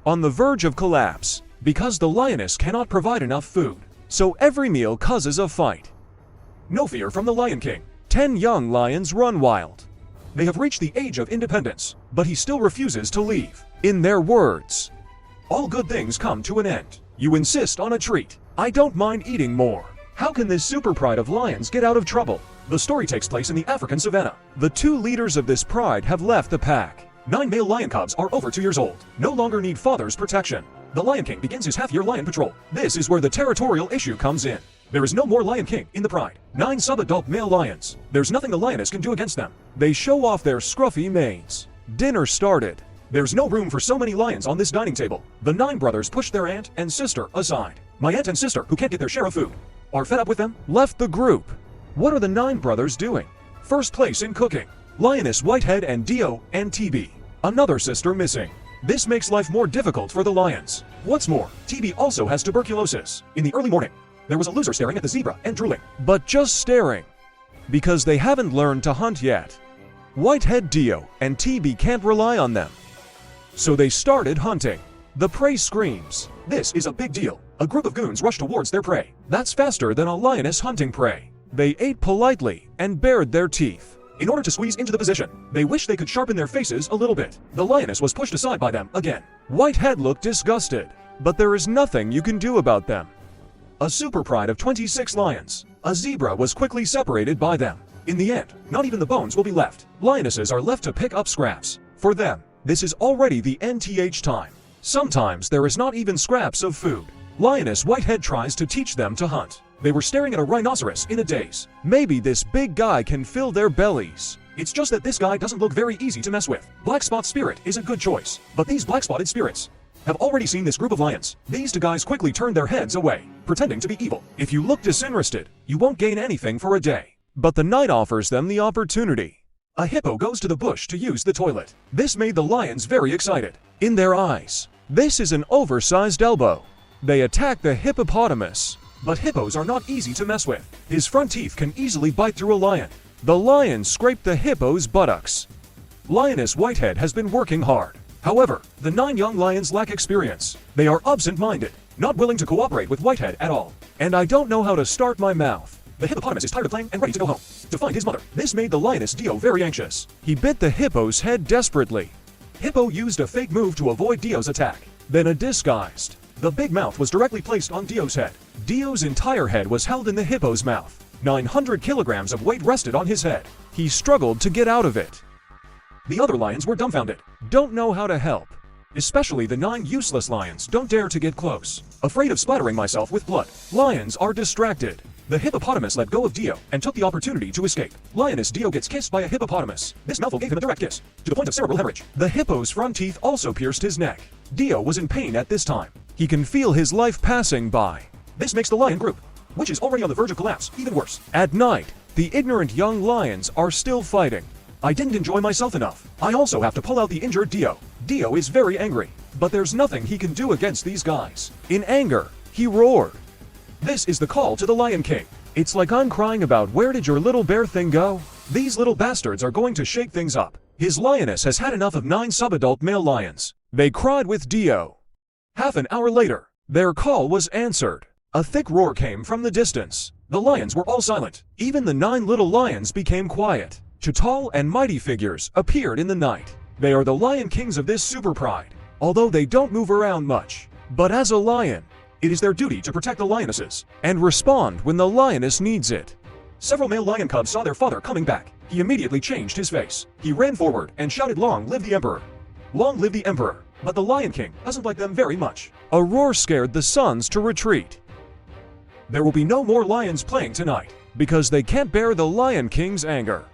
on the verge of collapse, because the lioness cannot provide enough food. So every meal causes a fight. No fear from the Lion King. 10 young lions run wild. They have reached the age of independence, but he still refuses to leave. In their words, all good things come to an end. You insist on a treat. I don't mind eating more. How can this super pride of lions get out of trouble? The story takes place in the African savannah. The 2 leaders of this pride have left the pack. 9 male lion cubs are over 2 years old, no longer need father's protection. The Lion King begins his half-year lion patrol. This is where the territorial issue comes in. There is no more Lion King in the pride. 9 sub-adult male lions. There's nothing the lioness can do against them. They show off their scruffy manes. Dinner started. There's no room for so many lions on this dining table. The 9 brothers push their aunt and sister aside. My aunt and sister, who can't get their share of food, are fed up with them, left the group. What are the 9 brothers doing? First place in cooking. Lioness Whitehead and Dio and TB. Another sister missing. This makes life more difficult for the lions. What's more, TB also has tuberculosis. In the early morning, there was a loser staring at the zebra and drooling. But just staring. Because they haven't learned to hunt yet. Whitehead, Dio, and TB can't rely on them. So they started hunting. The prey screams. This is a big deal. A group of goons rush towards their prey. That's faster than a lioness hunting prey. They ate politely and bared their teeth. In order to squeeze into the position, they wish they could sharpen their faces a little bit. The lioness was pushed aside by them again. Whitehead looked disgusted, but there is nothing you can do about them. A super pride of 26 lions. A zebra was quickly separated by them. In the end, not even the bones will be left. Lionesses are left to pick up scraps. For them, this is already the NTH time. Sometimes there is not even scraps of food. Lioness Whitehead tries to teach them to hunt. They were staring at a rhinoceros in a daze. Maybe this big guy can fill their bellies. It's just that this guy doesn't look very easy to mess with. Black Spot Spirit is a good choice, but these black-spotted spirits have already seen this group of lions. These 2 guys quickly turned their heads away, pretending to be evil. If you look disinterested, you won't gain anything for a day. But the night offers them the opportunity. A hippo goes to the bush to use the toilet. This made the lions very excited. In their eyes, this is an oversized elbow. They attack the hippopotamus. But hippos are not easy to mess with. His front teeth can easily bite through a lion. The lion scraped the hippo's buttocks. Lioness Whitehead has been working hard. However, the 9 young lions lack experience. They are absent-minded, not willing to cooperate with Whitehead at all. And I don't know how to start my mouth. The hippopotamus is tired of playing and ready to go home to find his mother. This made the lioness Dio very anxious. He bit the hippo's head desperately. Hippo used a fake move to avoid Dio's attack, then a disguised. The big mouth was directly placed on Dio's head. Dio's entire head was held in the hippo's mouth. 900 kilograms of weight rested on his head. He struggled to get out of it. The other lions were dumbfounded, don't know how to help. Especially the 9 useless lions don't dare to get close. Afraid of splattering myself with blood, lions are distracted. The hippopotamus let go of Dio and took the opportunity to escape. Lioness Dio gets kissed by a hippopotamus. This mouthful gave him a direct kiss, to the point of cerebral hemorrhage. The hippo's front teeth also pierced his neck. Dio was in pain at this time. He can feel his life passing by. This makes the lion group, which is already on the verge of collapse, even worse. At night, the ignorant young lions are still fighting. I didn't enjoy myself enough. I also have to pull out the injured Dio. Dio is very angry, but there's nothing he can do against these guys. In anger, he roared. This is the call to the Lion King. It's like I'm crying about where did your little bear thing go? These little bastards are going to shake things up. His lioness has had enough of 9 sub-adult male lions. They cried with Dio. Half an hour later, their call was answered. A thick roar came from the distance. The lions were all silent. Even the 9 little lions became quiet. 2 tall and mighty figures appeared in the night. They are the Lion Kings of this super pride, although they don't move around much. But as a lion, it is their duty to protect the lionesses and respond when the lioness needs it. Several male lion cubs saw their father coming back. He immediately changed his face. He ran forward and shouted, "Long live the Emperor! Long live the Emperor!" But the Lion King doesn't like them very much. A roar scared the sons to retreat. There will be no more lions playing tonight, because they can't bear the Lion King's anger.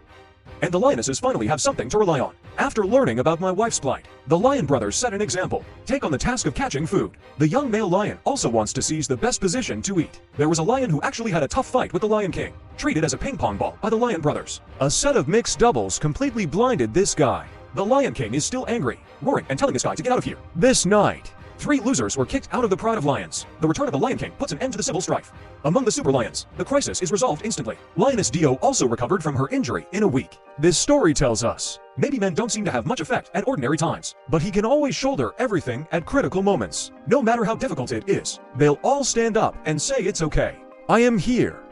And the lionesses finally have something to rely on. After learning about my wife's plight, the Lion brothers set an example. Take on the task of catching food. The young male lion also wants to seize the best position to eat. There was a lion who actually had a tough fight with the Lion King, treated as a ping pong ball by the Lion brothers. A set of mixed doubles completely blinded this guy. The Lion King is still angry, roaring and telling this guy to get out of here. This night, 3 losers were kicked out of the Pride of Lions. The return of the Lion King puts an end to the civil strife among the super lions. The crisis is resolved instantly. Lioness Dio also recovered from her injury in a week. This story tells us, maybe men don't seem to have much effect at ordinary times, but he can always shoulder everything at critical moments. No matter how difficult it is, they'll all stand up and say it's okay. I am here.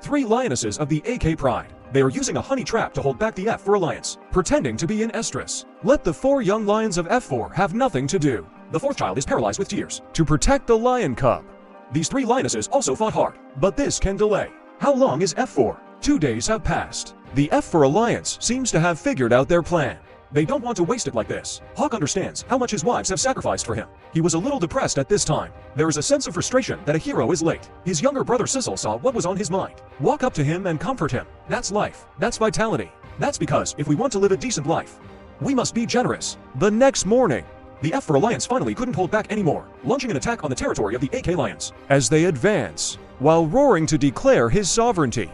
3 lionesses of the AK Pride. They are using a honey trap to hold back the F for Alliance, pretending to be in estrus. Let the 4 young lions of F4 have nothing to do. The 4th child is paralyzed with tears to protect the lion cub. These 3 lionesses also fought hard, but this can delay. How long is F4? 2 days have passed. The F for Alliance seems to have figured out their plan. They don't want to waste it like this. Hawk understands how much his wives have sacrificed for him. He was a little depressed at this time. There is a sense of frustration that a hero is late. His younger brother Sissel saw what was on his mind. Walk up to him and comfort him. That's life. That's vitality. That's because if we want to live a decent life, we must be generous. The next morning, the F for Alliance finally couldn't hold back anymore, launching an attack on the territory of the AK Lions. As they advance, while roaring to declare his sovereignty.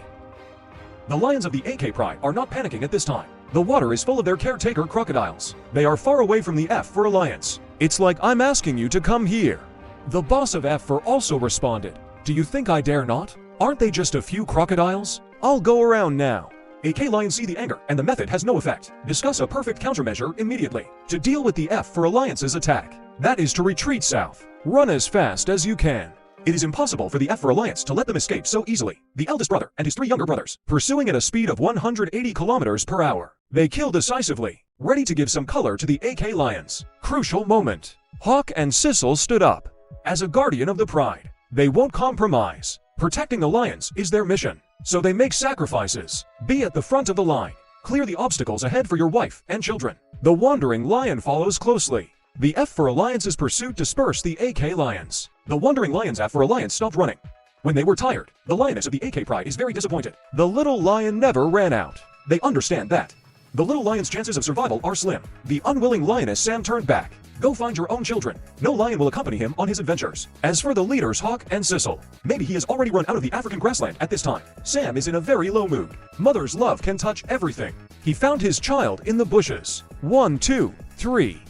The lions of the AK Pride are not panicking at this time. The water is full of their caretaker crocodiles. They are far away from the F for Alliance. It's like I'm asking you to come here. The boss of F for also responded. Do you think I dare not? Aren't they just a few crocodiles? I'll go around now. AK Lions see the anger, and the method has no effect. Discuss a perfect countermeasure immediately to deal with the F for Alliance's attack. That is to retreat south. Run as fast as you can. It is impossible for the F for Alliance to let them escape so easily. The eldest brother and his 3 younger brothers, pursuing at a speed of 180 kilometers per hour. They kill decisively, ready to give some color to the AK Lions. Crucial moment. Hawk and Sissel stood up. As a guardian of the Pride, they won't compromise. Protecting the lions is their mission, so they make sacrifices. Be at the front of the line. Clear the obstacles ahead for your wife and children. The wandering lion follows closely. The F for Alliance's pursuit dispersed the AK Lions. The wandering lions F for Alliance stopped running. When they were tired, the lioness of the AK Pride is very disappointed. The little lion never ran out. They understand that. The little lion's chances of survival are slim. The unwilling lioness Sam turned back. Go find your own children. No lion will accompany him on his adventures. As for the leaders Hawk and Sissel, maybe he has already run out of the African grassland at this time. Sam is in a very low mood. Mother's love can touch everything. He found his child in the bushes. 1, 2, 3.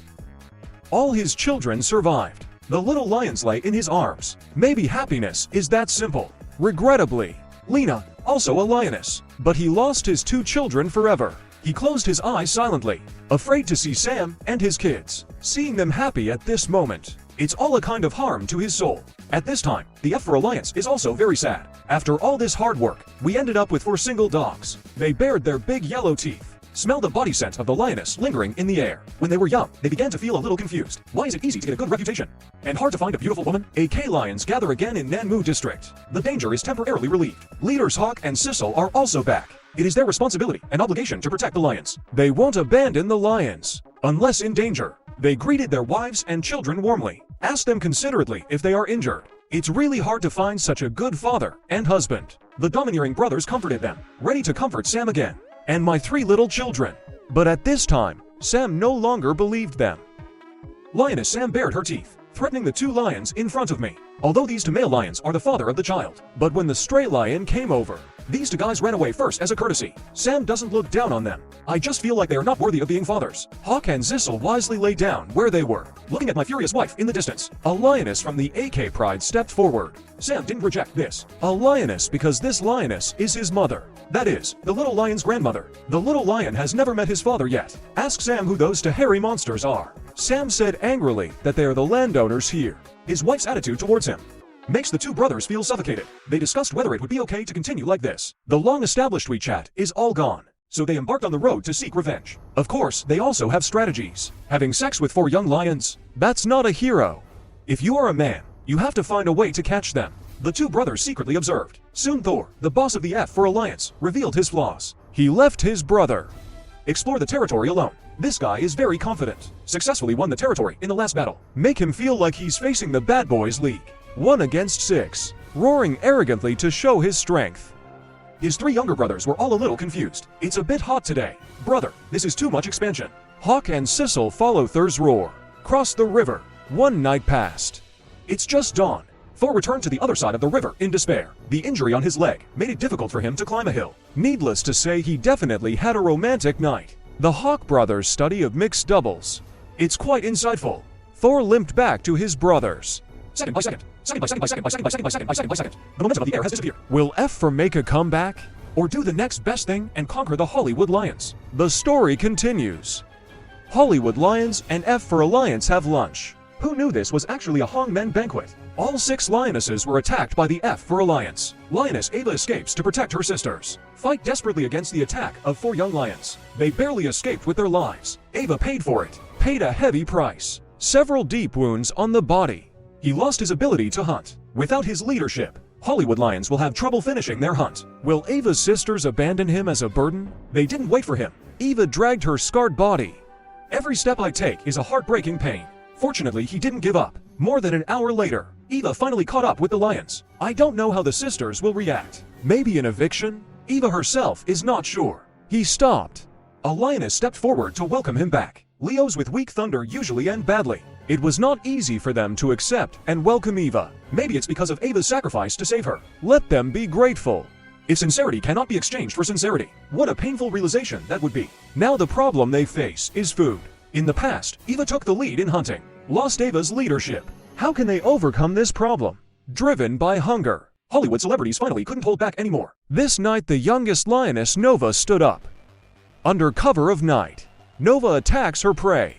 All his children survived. The little lions lay in his arms. Maybe happiness is that simple. Regrettably, Lena, also a lioness, but he lost his 2 children forever. He closed his eyes silently, afraid to see Sam and his kids. Seeing them happy at this moment, it's all a kind of harm to his soul. At this time, the F for Alliance is also very sad. After all this hard work, we ended up with 4 single dogs. They bared their big yellow teeth. Smell the body scent of the lioness lingering in the air. When they were young, they began to feel a little confused. Why is it easy to get a good reputation and hard to find a beautiful woman? AK Lions gather again in Nanmu District. The danger is temporarily relieved. Leaders Hawk and Sissel are also back. It is their responsibility and obligation to protect the lions. They won't abandon the lions unless in danger. They greeted their wives and children warmly, asked them considerately if they are injured. It's really hard to find such a good father and husband. The domineering brothers comforted them, ready to comfort Sam again. And my 3 little children. But at this time, Sam no longer believed them. Lioness Sam bared her teeth, threatening the 2 lions in front of me. Although these 2 male lions are the father of the child. But when the stray lion came over, these 2 guys ran away first as a courtesy. Sam doesn't look down on them. I just feel like they are not worthy of being fathers. Hawk and Sissel wisely lay down where they were, looking at my furious wife in the distance. A lioness from the AK Pride stepped forward. Sam didn't reject this. A lioness because this lioness is his mother. That is, the little lion's grandmother. The little lion has never met his father yet. Ask Sam who those 2 hairy monsters are. Sam said angrily that they are the landowners here. His wife's attitude towards him makes the 2 brothers feel suffocated. They discussed whether it would be okay to continue like this. The long-established WeChat is all gone, so they embarked on the road to seek revenge. Of course, they also have strategies. Having sex with 4 young lions, that's not a hero. If you are a man, you have to find a way to catch them. The 2 brothers secretly observed. Soon Thor, the boss of the F for Alliance, revealed his flaws. He left his brother explore the territory alone. This guy is very confident. Successfully won the territory in the last battle. Make him feel like he's facing the Bad Boys League. 1 against 6. Roaring arrogantly to show his strength. His 3 younger brothers were all a little confused. It's a bit hot today. Brother, this is too much expansion. Hawk and Sissel follow Thor's roar. Cross the river. 1 night passed. It's just dawn. Thor returned to the other side of the river in despair. The injury on his leg made it difficult for him to climb a hill. Needless to say, he definitely had a romantic night. The Hawk brothers' study of mixed doubles. It's quite insightful. Thor limped back to his brothers. Second by second. Second by second by second by second by second by second by second by second. The momentum of the air has disappeared. Will F for make a comeback? Or do the next best thing and conquer the Hollywood Lions? The story continues. Hollywood Lions and F for Alliance have lunch. Who knew this was actually a hangmen banquet? All 6 lionesses were attacked by the F for Alliance. Lioness Ava escapes to protect her sisters. Fight desperately against the attack of 4 young lions. They barely escaped with their lives. Ava paid for it. Paid a heavy price. Several deep wounds on the body. He lost his ability to hunt. Without his leadership, Hollywood Lions will have trouble finishing their hunt. Will Ava's sisters abandon him as a burden? They didn't wait for him. Ava dragged her scarred body. Every step I take is a heartbreaking pain. Fortunately, he didn't give up. More than an hour later, Eva finally caught up with the lions. I don't know how the sisters will react. Maybe an eviction? Eva herself is not sure. He stopped. A lioness stepped forward to welcome him back. Leos with weak thunder usually end badly. It was not easy for them to accept and welcome Eva. Maybe it's because of Ava's sacrifice to save her. Let them be grateful. If sincerity cannot be exchanged for sincerity, what a painful realization that would be. Now the problem they face is food. In the past, Eva took the lead in hunting, lost Ava's leadership. How can they overcome this problem? Driven by hunger. Hollywood celebrities finally couldn't hold back anymore. This night the youngest lioness Nova stood up. Under cover of night, Nova attacks her prey.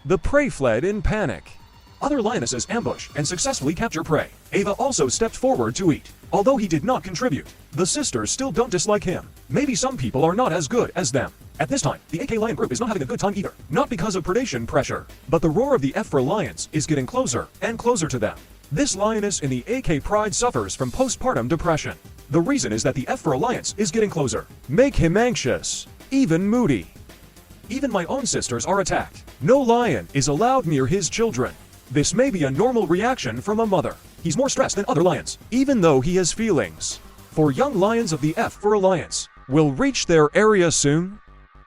The prey fled in panic. Other lionesses ambush and successfully capture prey. Ava also stepped forward to eat. Although he did not contribute, the sisters still don't dislike him. Maybe some people are not as good as them. At this time, the AK Lion group is not having a good time either. Not because of predation pressure, but the roar of the F for Lions is getting closer and closer to them. This lioness in the AK Pride suffers from postpartum depression. The reason is that the F for Alliance is getting closer. Make him anxious, even moody. Even my own sisters are attacked. No lion is allowed near his children. This may be a normal reaction from a mother. He's more stressed than other lions, even though he has feelings. For young lions of the F for Alliance will reach their area soon.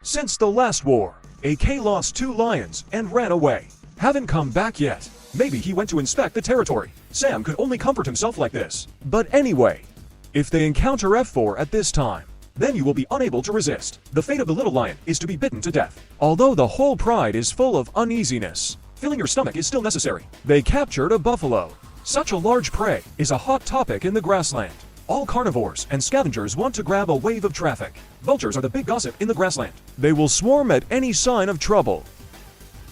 Since the last war, AK lost 2 lions and ran away. Haven't come back yet. Maybe he went to inspect the territory. Sam could only comfort himself like this. But anyway, if they encounter F4 at this time, then you will be unable to resist. The fate of the little lion is to be bitten to death. Although the whole pride is full of uneasiness, filling your stomach is still necessary. They captured a buffalo. Such a large prey is a hot topic in the grassland. All carnivores and scavengers want to grab a wave of traffic. Vultures are the big gossip in the grassland. They will swarm at any sign of trouble.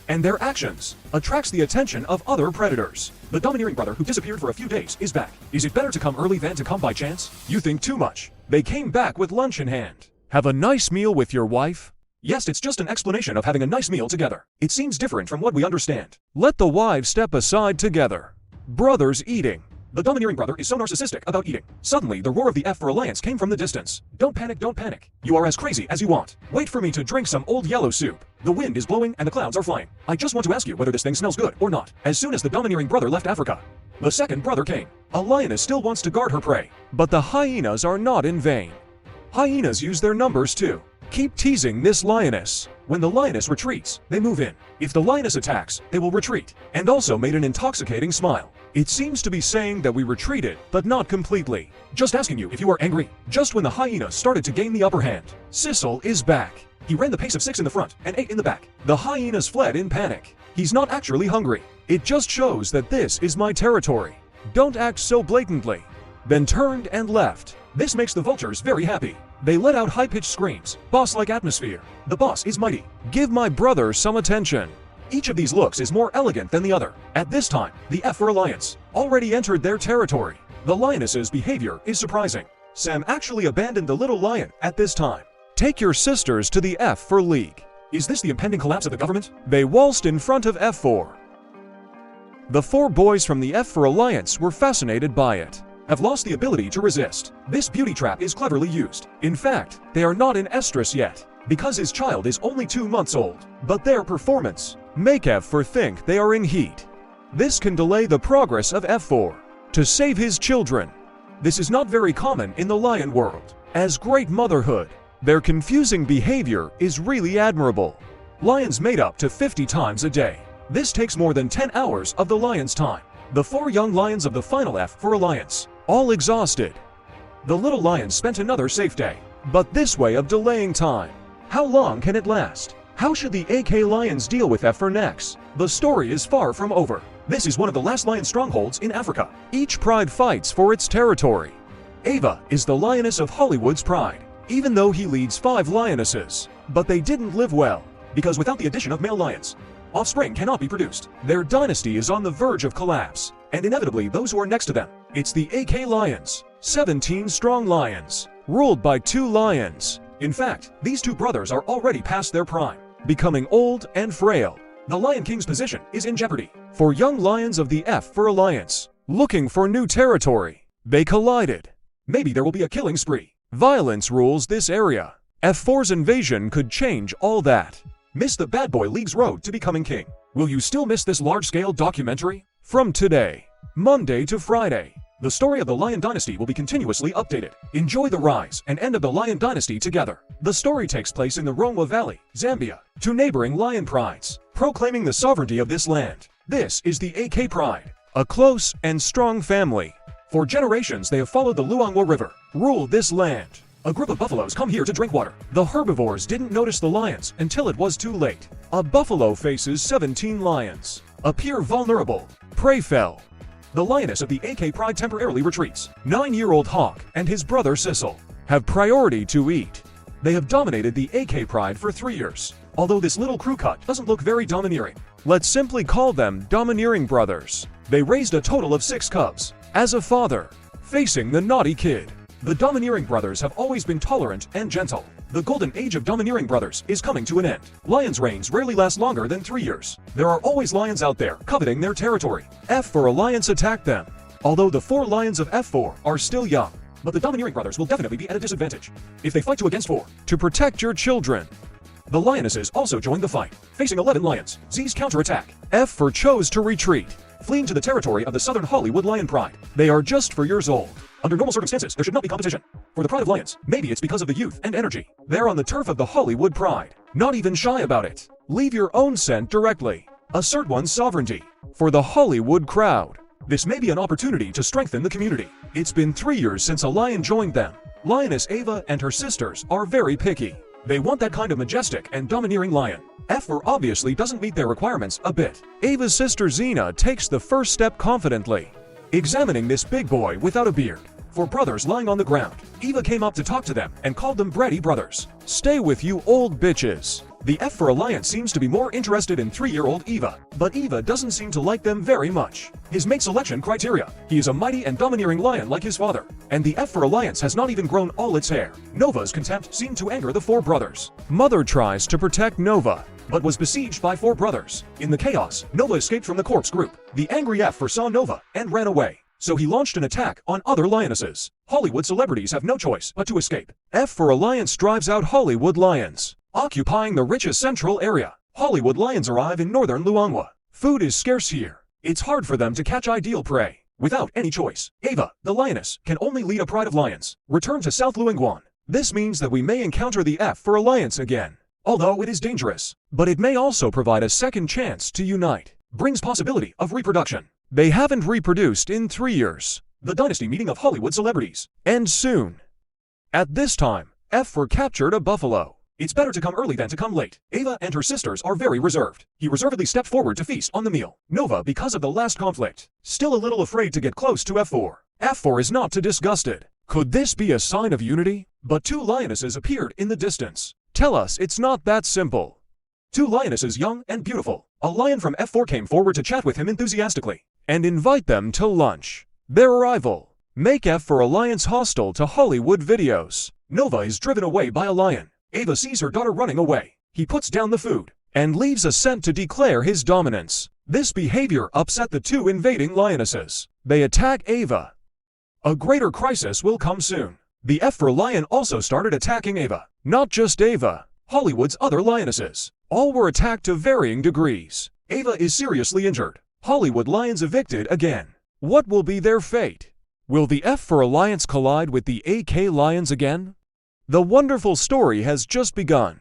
And their actions attracts the attention of other predators. The domineering brother who disappeared for a few days is back. Is it better to come early than to come by chance? You think too much. They came back with lunch in hand. Have a nice meal with your wife? Yes, it's just an explanation of having a nice meal together. It seems different from what we understand. Let the wives step aside together. Brothers eating. The domineering brother is so narcissistic about eating. Suddenly, the roar of the F for Alliance came from the distance. Don't panic, don't panic. You are as crazy as you want. Wait for me to drink some old yellow soup. The wind is blowing and the clouds are flying. I just want to ask you whether this thing smells good or not. As soon as the domineering brother left Africa, the second brother came. A lioness still wants to guard her prey. But the hyenas are not in vain. Hyenas use their numbers too. Keep teasing this lioness. When the lioness retreats, they move in. If the lioness attacks, they will retreat. And also made an intoxicating smile. It seems to be saying that we retreated, but not completely. Just asking you if you are angry. Just when the hyenas started to gain the upper hand, Sissel is back. He ran the pace of 6 in the front and 8 in the back. The hyenas fled in panic. He's not actually hungry. It just shows that this is my territory. Don't act so blatantly. Then turned and left. This makes the vultures very happy. They let out high-pitched screams, boss-like atmosphere. The boss is mighty. Give my brother some attention. Each of these looks is more elegant than the other. At this time, the F for Alliance already entered their territory. The lioness's behavior is surprising. Sam actually abandoned the little lion at this time. Take your sisters to the F for League. Is this the impending collapse of the government? They waltzed in front of F4. The 4 boys from the F for Alliance were fascinated by it. Have lost the ability to resist. This beauty trap is cleverly used. In fact, they are not in estrus yet, because his child is only 2 months old. But their performance make F4 think they are in heat. This can delay the progress of F4 to save his children. This is not very common in the lion world. As great motherhood, their confusing behavior is really admirable. Lions mate up to 50 times a day. This takes more than 10 hours of the lion's time. The 4 young lions of the final F for Alliance, all exhausted. The little lion spent another safe day, but this way of delaying time. How long can it last? How should the AK Lions deal with F for next? The story is far from over. This is one of the last lion strongholds in Africa. Each pride fights for its territory. Ava is the lioness of Hollywood's pride, even though he leads 5 lionesses. But they didn't live well, because without the addition of male lions, offspring cannot be produced. Their dynasty is on the verge of collapse, and inevitably those who are next to them. It's the AK Lions, 17 strong lions, ruled by 2 lions. In fact, these 2 brothers are already past their prime, becoming old and frail. The Lion King's position is in jeopardy. For young lions of the F for Alliance, looking for new territory, they collided. Maybe there will be a killing spree. Violence rules this area. F4's invasion could change all that. Miss the Bad Boy League's road to becoming king. Will you still miss this large-scale documentary? From today, Monday to Friday, the story of the Lion Dynasty will be continuously updated. Enjoy the rise and end of the Lion Dynasty together. The story takes place in the Rongwa Valley, Zambia, 2 neighboring lion prides, proclaiming the sovereignty of this land. This is the AK Pride, a close and strong family. For generations they have followed the Luangwa River, ruled this land. A group of buffaloes come here to drink water. The herbivores didn't notice the lions until it was too late. A buffalo faces 17 lions. Appear vulnerable. Prey fell. The lioness of the AK Pride temporarily retreats. 9-year-old Hawk and his brother Sissel have priority to eat. They have dominated the AK Pride for 3 years. Although this little crew cut doesn't look very domineering. Let's simply call them domineering brothers. They raised a total of 6 cubs. As a father, facing the naughty kid. The domineering brothers have always been tolerant and gentle. The golden age of domineering brothers is coming to an end. Lions' reigns rarely last longer than 3 years. There are always lions out there coveting their territory. F for Alliance attacked them. Although the 4 lions of F4 are still young, but the domineering brothers will definitely be at a disadvantage if they fight 2 against 4. To protect your children, the lionesses also joined the fight. Facing 11 lions, Z's counterattack. F4 chose to retreat, fleeing to the territory of the Southern Hollywood Lion Pride. They are just 4 years old. Under normal circumstances, there should not be competition. For the pride of lions, maybe it's because of the youth and energy. They're on the turf of the Hollywood Pride. Not even shy about it. Leave your own scent directly. Assert one's sovereignty. For the Hollywood crowd, this may be an opportunity to strengthen the community. It's been 3 years since a lion joined them. Lioness Ava and her sisters are very picky. They want that kind of majestic and domineering lion. F4 obviously doesn't meet their requirements a bit. Ava's sister Xena takes the first step confidently, examining this big boy without a beard. 4 brothers lying on the ground. Eva came up to talk to them and called them bratty brothers. Stay with you old bitches. The F4 Alliance seems to be more interested in 3-year-old Eva, but Eva doesn't seem to like them very much. His mate selection criteria: he is a mighty and domineering lion like his father, and the F4 Alliance has not even grown all its hair. Nova's contempt seemed to anger the 4 brothers. Mother tries to protect Nova, but was besieged by 4 brothers. In the chaos, Nova escaped from the corpse group. The angry F4 saw Nova and ran away, so he launched an attack on other lionesses. Hollywood celebrities have no choice but to escape. F4 Alliance drives out Hollywood lions, occupying the richest central area. Hollywood lions arrive in northern Luangwa. Food is scarce here. It's hard for them to catch ideal prey. Without any choice, Ava, the lioness, can only lead a pride of lions. Return to South Luangwan. This means that we may encounter the F4 Alliance again. Although it is dangerous, but it may also provide a second chance to unite. Brings possibility of reproduction. They haven't reproduced in 3 years. The dynasty meeting of Hollywood celebrities ends soon. At this time, F4 captured a buffalo. It's better to come early than to come late. Ava and her sisters are very reserved. He reservedly stepped forward to feast on the meal. Nova, because of the last conflict, still a little afraid to get close to F4. F4 is not too disgusted. Could this be a sign of unity? But 2 lionesses appeared in the distance. Tell us it's not that simple. 2 lionesses, young and beautiful. A lion from F4 came forward to chat with him enthusiastically and invite them to lunch. Their arrival make F4 Alliance hostile to Hollywood videos. Nova is driven away by a lion. Ava sees her daughter running away. He puts down the food and leaves a scent to declare his dominance. This behavior upset the 2 invading lionesses. They attack Ava. A greater crisis will come soon. The F4 lion also started attacking Ava. Not just Ava, Hollywood's other lionesses. All were attacked to varying degrees. Ava is seriously injured. Hollywood lions evicted again. What will be their fate? Will the F4 Alliance collide with the AK Lions again? The wonderful story has just begun.